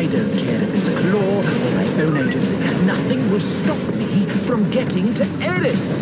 I don't care if it's a claw or my phone agency. Nothing will stop me from getting to Ellis.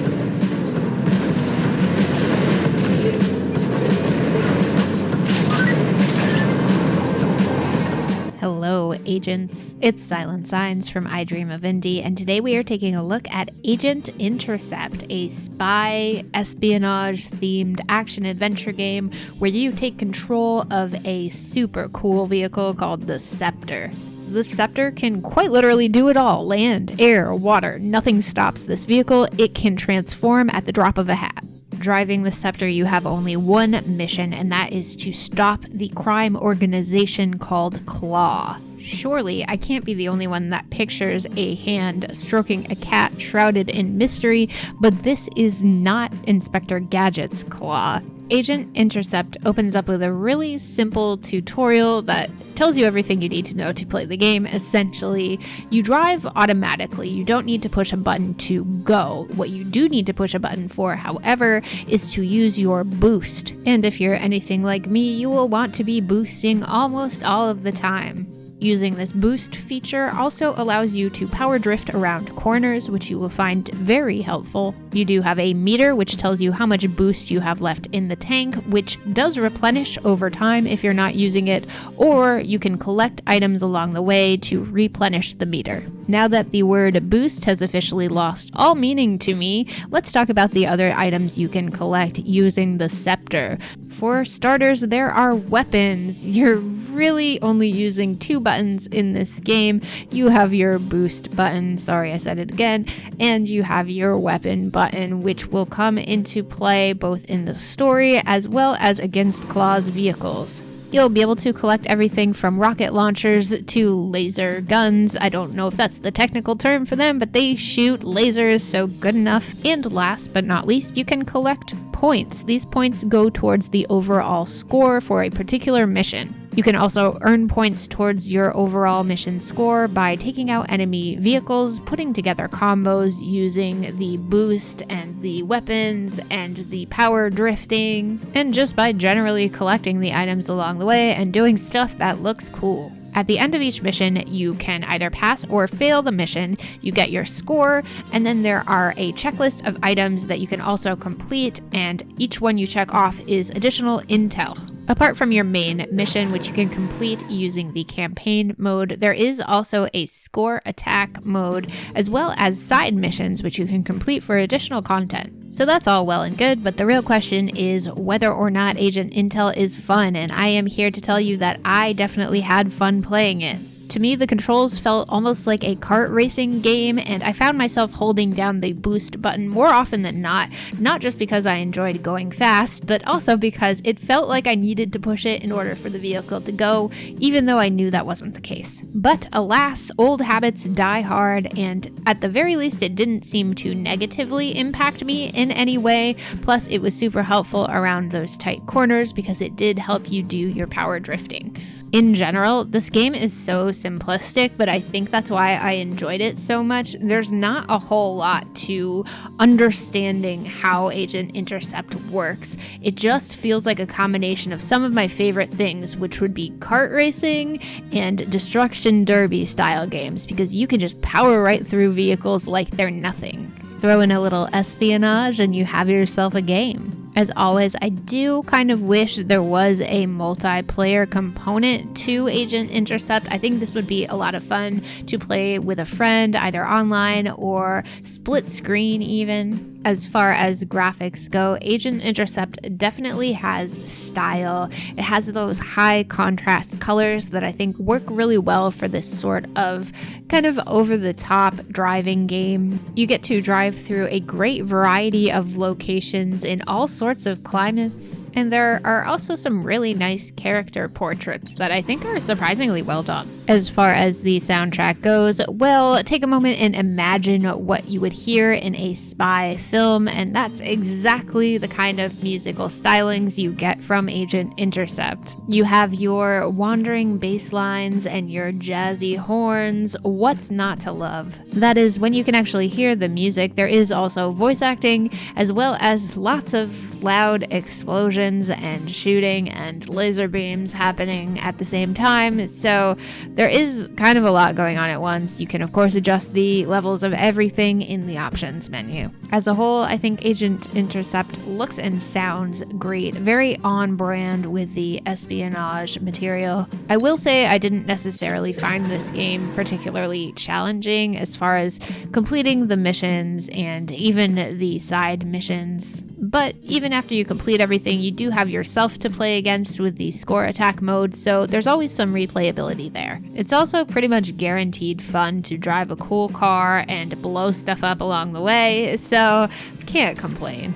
Hello, agents. It's SilentSigns from I Dream of Indie, and today we are taking a look at Agent Intercept, a spy espionage-themed action-adventure game where you take control of a super cool vehicle called the Scepter. The Scepter can quite literally do it all. Land, air, water, nothing stops this vehicle. It can transform at the drop of a hat. Driving the Scepter, you have only one mission, and that is to stop the crime organization called Claw. Surely, I can't be the only one that pictures a hand stroking a cat shrouded in mystery, but this is not Inspector Gadget's Claw. Agent Intercept opens up with a really simple tutorial that tells you everything you need to know to play the game. Essentially, you drive automatically. You don't need to push a button to go. What you do need to push a button for, however, is to use your boost. And if you're anything like me, you will want to be boosting almost all of the time. Using this boost feature also allows you to power drift around corners, which you will find very helpful. You do have a meter, which tells you how much boost you have left in the tank, which does replenish over time if you're not using it, or you can collect items along the way to replenish the meter. Now that the word boost has officially lost all meaning to me, let's talk about the other items you can collect using the Scepter. For starters, there are weapons. You're really only using two buttons in this game. You have your boost button, sorry I said it again, and you have your weapon button, which will come into play both in the story as well as against Claw's vehicles. You'll be able to collect everything from rocket launchers to laser guns. I don't know if that's the technical term for them, but they shoot lasers, so good enough. And last but not least, you can collect points. These points go towards the overall score for a particular mission. You can also earn points towards your overall mission score by taking out enemy vehicles, putting together combos using the boost and the weapons and the power drifting, and just by generally collecting the items along the way and doing stuff that looks cool. At the end of each mission, you can either pass or fail the mission, you get your score, and then there are a checklist of items that you can also complete, and each one you check off is additional intel. Apart from your main mission, which you can complete using the campaign mode, there is also a score attack mode, as well as side missions, which you can complete for additional content. So that's all well and good, but the real question is whether or not Agent Intel is fun, and I am here to tell you that I definitely had fun playing it. To me, the controls felt almost like a kart racing game, and I found myself holding down the boost button more often than not just because I enjoyed going fast, but also because it felt like I needed to push it in order for the vehicle to go, even though I knew that wasn't the case. But alas, old habits die hard, and at the very least, it didn't seem to negatively impact me in any way. Plus, it was super helpful around those tight corners because it did help you do your power drifting. In general, this game is so simplistic, but I think that's why I enjoyed it so much. There's not a whole lot to understanding how Agent Intercept works. It just feels like a combination of some of my favorite things, which would be kart racing and destruction derby style games, because you can just power right through vehicles like they're nothing. Throw in a little espionage and you have yourself a game. As always, I do kind of wish there was a multiplayer component to Agent Intercept. I think this would be a lot of fun to play with a friend, either online or split screen even. As far as graphics go, Agent Intercept definitely has style. It has those high contrast colors that I think work really well for this sort of kind of over-the-top driving game. You get to drive through a great variety of locations in all sorts of climates, and there are also some really nice character portraits that I think are surprisingly well done. As far as the soundtrack goes, well, take a moment and imagine what you would hear in a spy film, and that's exactly the kind of musical stylings you get from Agent Intercept. You have your wandering bass lines and your jazzy horns. What's not to love? That is, when you can actually hear the music, there is also voice acting, as well as lots of loud explosions and shooting and laser beams happening at the same time. So there is kind of a lot going on at once. You can of course adjust the levels of everything in the options menu. As a whole, I think Agent Intercept looks and sounds great, very on brand with the espionage material. I will say I didn't necessarily find this game particularly challenging as far as completing the missions and even the side missions. But even after you complete everything, you do have yourself to play against with the score attack mode, so there's always some replayability there. It's also pretty much guaranteed fun to drive a cool car and blow stuff up along the way, so can't complain.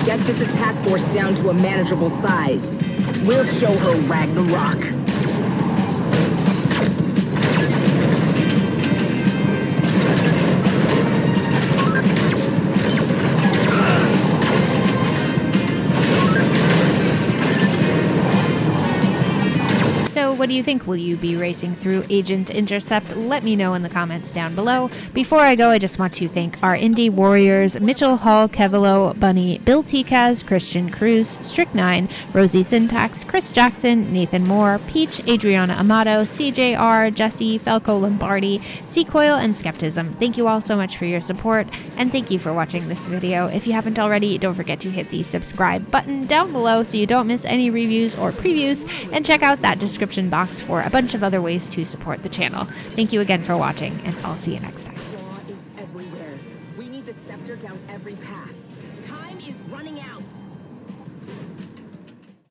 Get this attack force down to a manageable size. We'll show her Ragnarok. So what do you think? Will you be racing through Agent Intercept? Let me know in the comments down below. Before I go, I just want to thank our indie warriors, Mitchell Hall, Kevilo, Bunny, Bill Tikaz, Christian Cruz, Strict9, Rosie Syntax, Chris Jackson, Nathan Moore, Peach, Adriana Amato, CJR, Jesse, Falco Lombardi, Seacoil, and Skepticism. Thank you all so much for your support, and thank you for watching this video. If you haven't already, don't forget to hit the subscribe button down below so you don't miss any reviews or previews, and check out that description box for a bunch of other ways to support the channel. Thank you again for watching, and I'll see you next time. Law is everywhere. We need the scepter down every path. Time is running out.